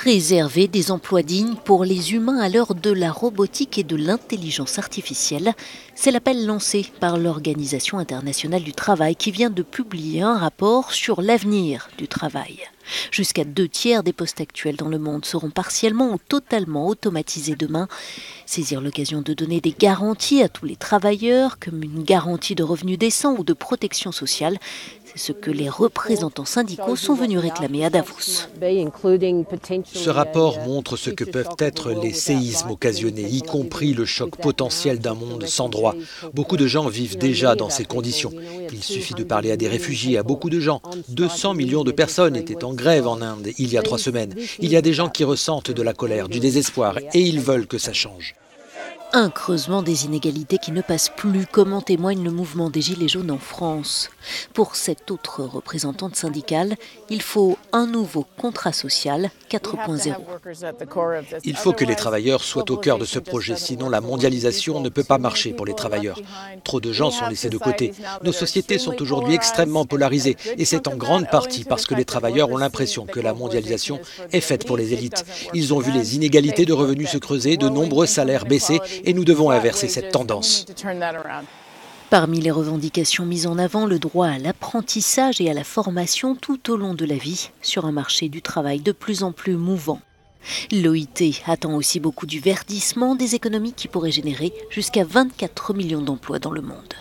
Préserver des emplois dignes pour les humains à l'heure de la robotique et de l'intelligence artificielle, c'est l'appel lancé par l'Organisation internationale du travail qui vient de publier un rapport sur l'avenir du travail. Jusqu'à 2/3 des postes actuels dans le monde seront partiellement ou totalement automatisés demain. Saisir l'occasion de donner des garanties à tous les travailleurs, comme une garantie de revenus décents ou de protection sociale, c'est ce que les représentants syndicaux sont venus réclamer à Davos. Ce rapport montre ce que peuvent être les séismes occasionnés, y compris le choc potentiel d'un monde sans droit. Beaucoup de gens vivent déjà dans ces conditions. Il suffit de parler à des réfugiés, à beaucoup de gens. 200 millions de personnes étaient en grève en Inde il y a 3 semaines. Il y a des gens qui ressentent de la colère, du désespoir, et ils veulent que ça change. Un creusement des inégalités qui ne passe plus, comme en témoigne le mouvement des Gilets jaunes en France. Pour cette autre représentante syndicale, il faut un nouveau contrat social 4.0. Il faut que les travailleurs soient au cœur de ce projet, sinon la mondialisation ne peut pas marcher pour les travailleurs. Trop de gens sont laissés de côté. Nos sociétés sont aujourd'hui extrêmement polarisées et c'est en grande partie parce que les travailleurs ont l'impression que la mondialisation est faite pour les élites. Ils ont vu les inégalités de revenus se creuser, de nombreux salaires baisser et nous devons inverser cette tendance. Parmi les revendications mises en avant, le droit à l'apprentissage et à la formation tout au long de la vie sur un marché du travail de plus en plus mouvant. L'OIT attend aussi beaucoup du verdissement des économies qui pourraient générer jusqu'à 24 millions d'emplois dans le monde.